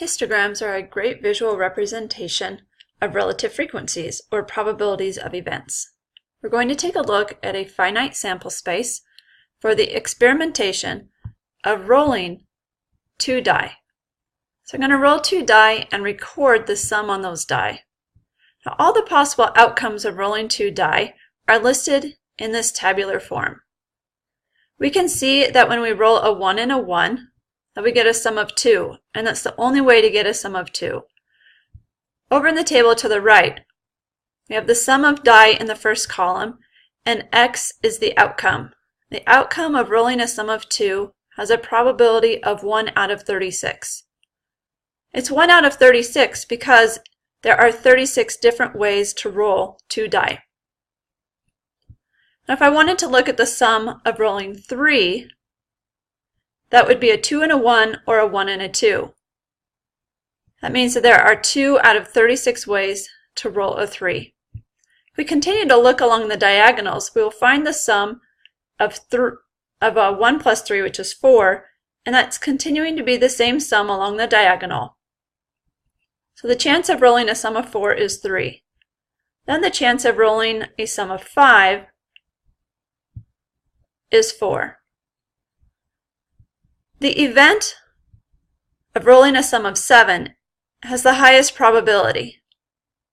Histograms are a great visual representation of relative frequencies, or probabilities of events. We're going to take a look at a finite sample space for the experimentation of rolling 2 die. So I'm going to roll 2 die and record the sum on those die. Now, all the possible outcomes of rolling 2 die are listed in this tabular form. We can see that when we roll a 1 and a 1, that we get a sum of 2, and that's the only way to get a sum of 2. Over in the table to the right, we have the sum of die in the first column, and x is the outcome. The outcome of rolling a sum of 2 has a probability of 1 out of 36. It's 1 out of 36 because there are 36 different ways to roll 2 die. Now, if I wanted to look at the sum of rolling 3, that would be a 2 and a 1 or a 1 and a 2. That means that there are 2 out of 36 ways to roll a 3. If we continue to look along the diagonals, we will find the sum of 1 plus 3, which is 4, and that's continuing to be the same sum along the diagonal. So the chance of rolling a sum of 4 is 3. Then the chance of rolling a sum of 5 is 4. The event of rolling a sum of 7 has the highest probability,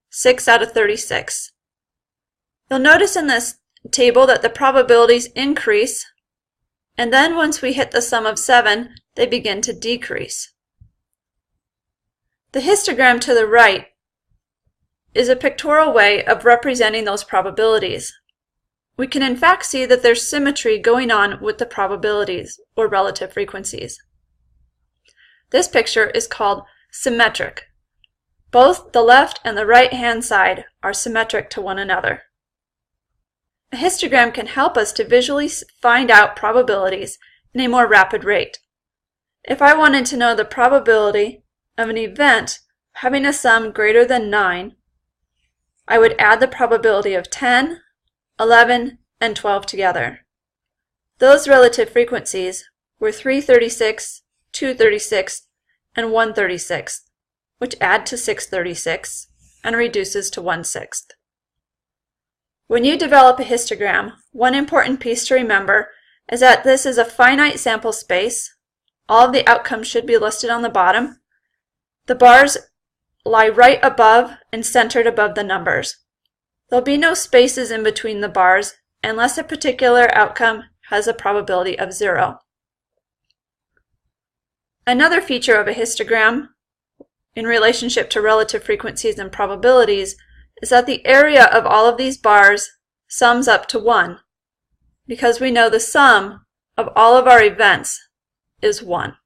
6 out of 36. You'll notice in this table that the probabilities increase, and then once we hit the sum of 7, they begin to decrease. The histogram to the right is a pictorial way of representing those probabilities. We can in fact see that there's symmetry going on with the probabilities, or relative frequencies. This picture is called symmetric. Both the left and the right hand side are symmetric to one another. A histogram can help us to visually find out probabilities in a more rapid rate. If I wanted to know the probability of an event having a sum greater than 9, I would add the probability of 10, 11, and 12 together. Those relative frequencies were 336, 236, and 136, which add to 636 and reduces to 1/6. When you develop a histogram, one important piece to remember is that this is a finite sample space. All of the outcomes should be listed on the bottom. The bars lie right above and centered above the numbers. There'll be no spaces in between the bars unless a particular outcome has a probability of 0. Another feature of a histogram in relationship to relative frequencies and probabilities is that the area of all of these bars sums up to 1, because we know the sum of all of our events is 1.